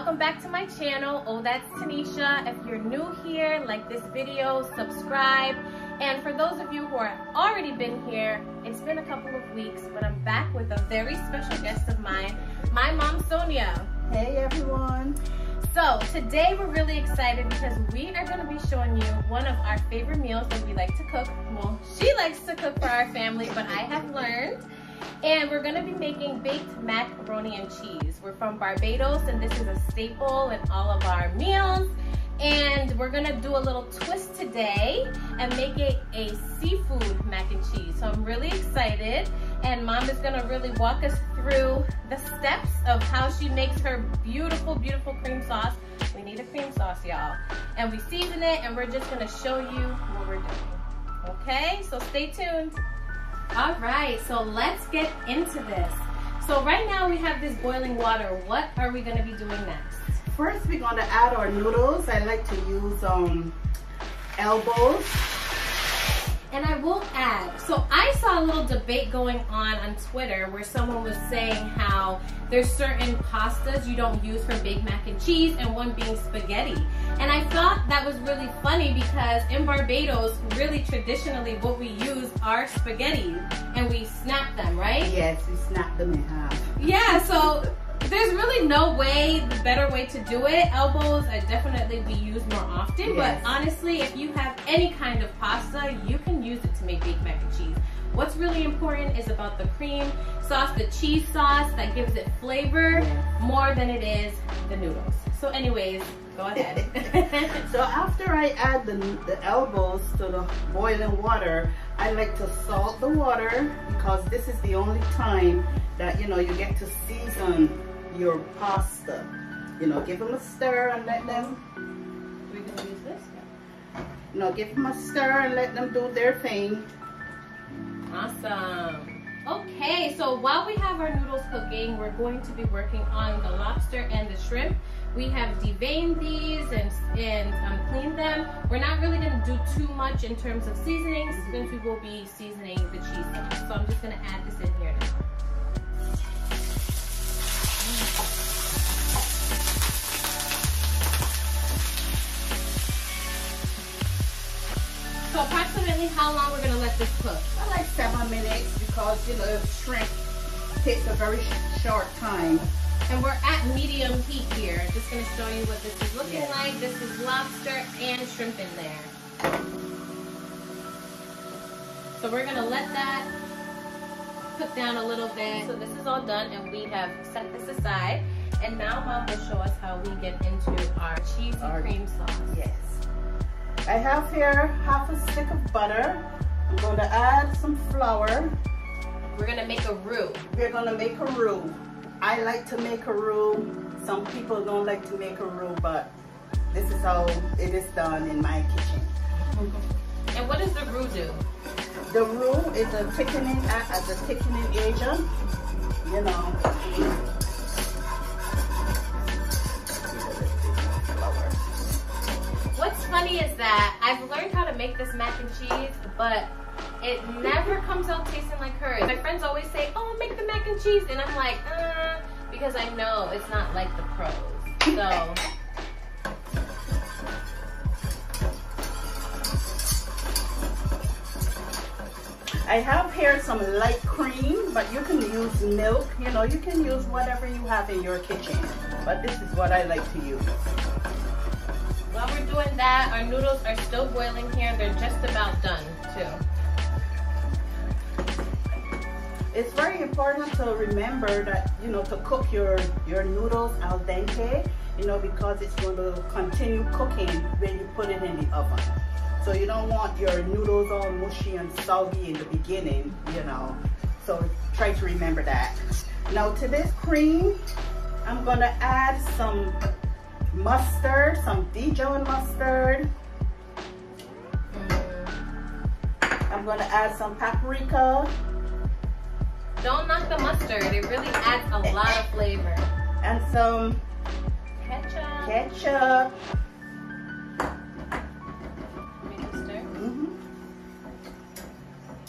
welcome back to my channel. Oh, that's Tanisha. If you're new here, like this video, subscribe. And for those of you who are already been here, it's been a couple of weeks, but I'm back with a very special guest of mine, my mom, Sonia. Hey everyone. So today we're really excited because we are going to be showing you one of our favorite meals that we like to cook. Well, she likes to cook for our family, but I have learned. And we're going to be making baked macaroni and cheese. We're from Barbados and this is a staple in all of our meals. And we're going to do a little twist today and make it a seafood mac and cheese. So I'm really excited. And Mom is going to really walk us through the steps of how she makes her beautiful, beautiful cream sauce. We need a cream sauce, y'all. And we season it and we're just going to show you what we're doing. Okay, so stay tuned. All right, so let's get into this. So right now we have this boiling water. What are we going to be doing next? First, we're going to add our noodles. I like to use elbows. And I will add, so I saw a little debate going on Twitter where someone was saying how there's certain pastas you don't use for baked mac and cheese, and one being spaghetti. And I thought that was really funny because in Barbados, really traditionally what we use are spaghetti and we snap them, right? Yes, we snap them in half. Yeah, so there's really no way, the better way to do it. Elbows are definitely we use more often, yes. But honestly, if you have any kind of pasta, you can use it to make baked mac and cheese. What's really important is about the cream sauce, the cheese sauce that gives it flavor, yes, more than it is the noodles. So anyways, go ahead. So after I add the elbows to the boiling water, I like to salt the water because this is the only time that, you know, you get to season your pasta. You know, give them a stir and let them. We're gonna use this? Yeah. You know, give them a stir and let them do their thing. Awesome. Okay, so while we have our noodles cooking, we're going to be working on the lobster and the shrimp. We have deveined these and cleaned them. We're not really going to do too much in terms of seasonings since we will be seasoning the cheese sauce. So I'm just going to add this in here now. So approximately how long we're going to let this cook? Like 7 minutes because, you know, shrimp takes a very short time. And we're at medium heat here. Just going to show you what this is looking like. This is lobster and shrimp in there. So we're going to let that cook down a little bit. So this is all done and we have set this aside. And now Mom will show us how we get into our cheesy cream sauce. Yes. I have here half a stick of butter. I'm going to add some flour. We're going to make a roux. We're going to make a roux. I like to make a roux. Some people don't like to make a roux, but this is how it is done in my kitchen. And what does the roux do? The roux is a thickening agent, you know. What's funny is that I've learned how to make this mac and cheese, but it never comes out tasting like hers. My friends always say, oh, make the mac and cheese. And I'm like, because I know it's not like the pros. So. I have here some light cream, but you can use milk. You know, you can use whatever you have in your kitchen. But this is what I like to use. While we're doing that, our noodles are still boiling here. They're just about done, too. It's very important to remember that, you know, to cook your noodles al dente, you know, because it's going to continue cooking when you put it in the oven. So you don't want your noodles all mushy and soggy in the beginning, you know. So try to remember that. Now to this cream, I'm going to add some mustard, some Bijon mustard. I'm going to add some paprika. Don't knock the mustard. It really adds a lot of flavor. And some ketchup.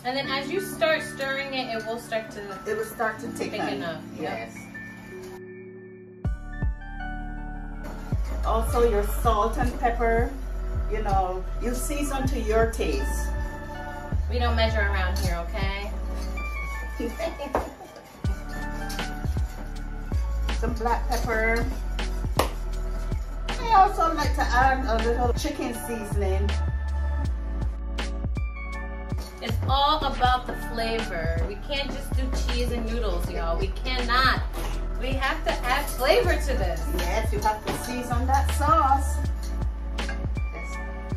And then as you start stirring it, it will start to thicken up. Yes. Also your salt and pepper, you know, you season to your taste. We don't measure around here, okay? Some black pepper. I also like to add a little chicken seasoning. It's all about the flavor. We can't just do cheese and noodles, y'all. We cannot. We have to add flavor to this. Yes, you have to season that sauce. Let's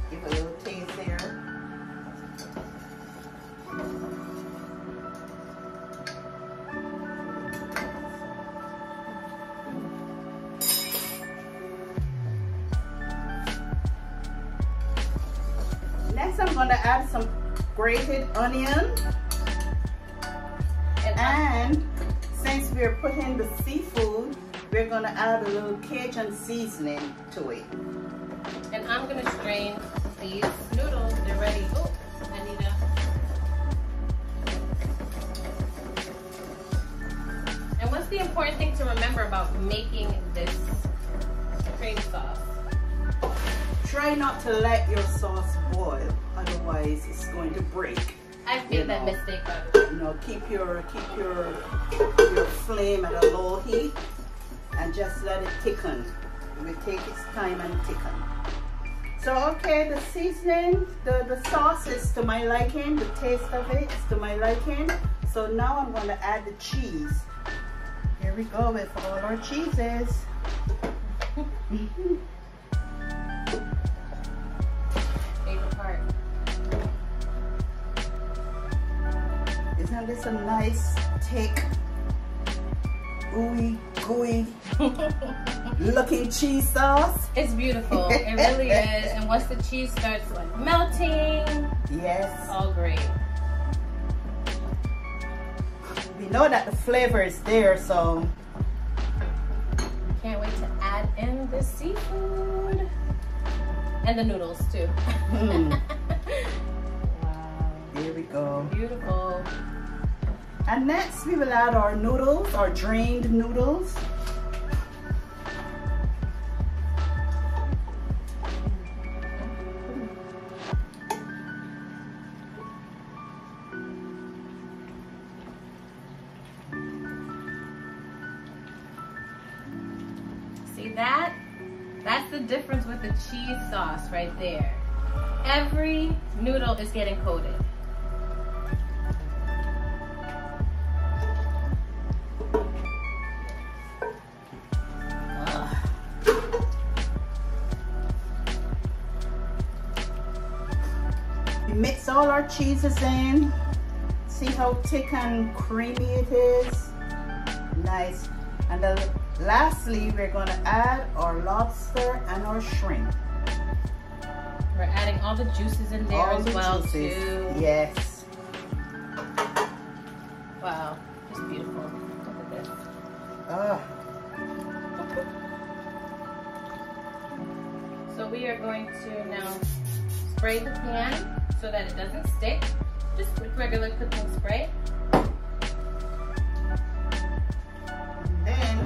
give a little taste there. Next, I'm going to add some grated onion. And since we're putting the seafood, we're going to add a little Cajun seasoning to it. And I'm going to strain these noodles. They're ready. Oh, I need a... And what's the important thing to remember about making this cream sauce? Try not to let your sauce boil, otherwise it's going to break. I've made that mistake, by the way. You know, keep your flame at a low heat and just let it thicken. It will take its time and thicken. So okay, the seasoning, the sauce is to my liking, the taste of it is to my liking. So now I'm going to add the cheese. Here we go with all our cheeses. Favorite part. Isn't this a nice, thick, ooey gooey looking cheese sauce? It's beautiful. It really is. And once the cheese starts like melting, yes, all great. We know that the flavor is there, so can't wait to add in the seafood and the noodles too. Wow. Here we go. Beautiful. And next we will add our noodles, our drained noodles. See that? That's the difference with the cheese sauce right there. Every noodle is getting coated. Mix all our cheeses in. See how thick and creamy it is? Nice. And then lastly, we're going to add our lobster and our shrimp. We're adding all the juices in there all as the well juices. too. Yes. Wow, just beautiful. Look at this. So we are going to now spray the pan so that it doesn't stick, just with regular cooking spray. And then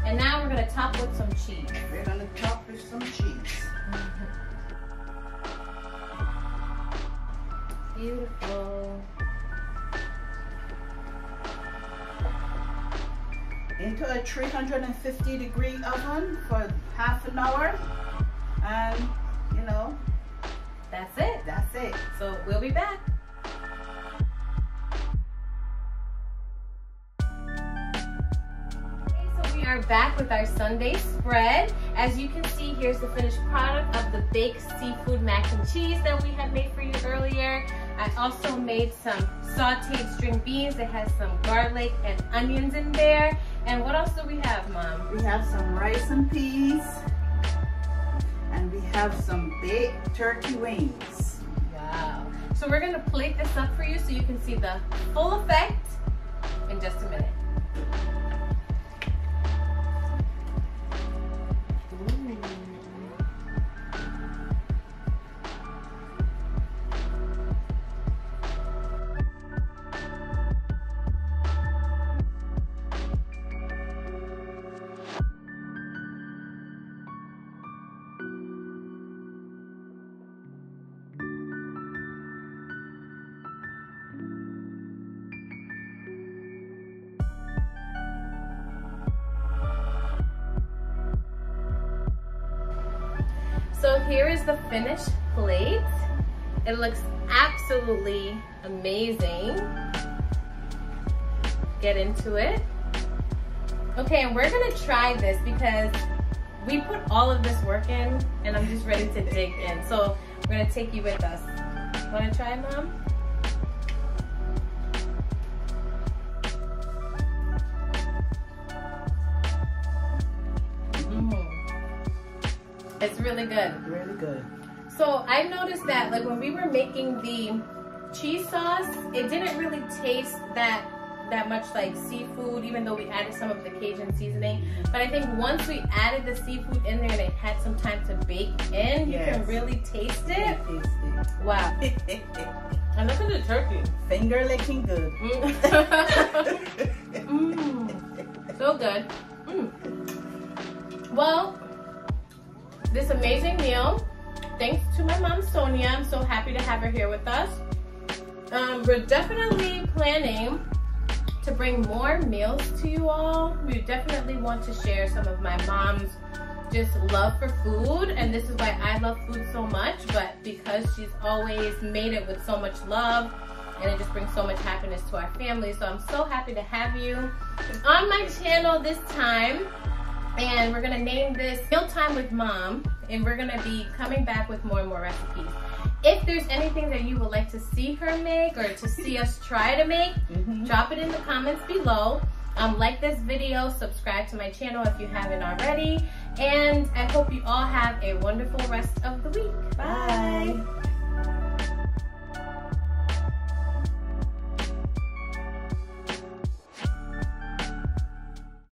And now we're going to top with some cheese. we're going to top with some cheese. Beautiful. Into a 350-degree oven for half an hour. And, you know, That's it. that's it. So we'll be back. We are back with our Sunday spread. As you can see, here's the finished product of the baked seafood mac and cheese that we had made for you earlier. I also made some sauteed string beans that has some garlic and onions in there. And what else do we have, Mom? We have some rice and peas. And we have some baked turkey wings. Wow. So we're gonna plate this up for you so you can see the full effect in just a minute. So here is the finished plate. It looks absolutely amazing. Get into it. Okay, and we're gonna try this because we put all of this work in and I'm just ready to dig in. So we're gonna take you with us. Wanna try, Mom? It's really good. Really good. So I noticed that like when we were making the cheese sauce, it didn't really taste that much like seafood, even though we added some of the Cajun seasoning. But I think once we added the seafood in there and it had some time to bake in, you can really taste it. Wow. And look at the turkey. Finger licking good. So good. Well, this amazing meal, thanks to my mom Sonia. I'm so happy to have her here with us. We're definitely planning to bring more meals to you all. We definitely want to share some of my mom's just love for food, and this is why I love food so much, but because she's always made it with so much love, and it just brings so much happiness to our family. So I'm so happy to have you on my channel this time. And we're gonna name this Mealtime with Mom, and we're gonna be coming back with more and more recipes. If there's anything that you would like to see her make or to see us try to make, drop it in the comments below. Like this video, subscribe to my channel if you haven't already, and I hope you all have a wonderful rest of the week. Bye.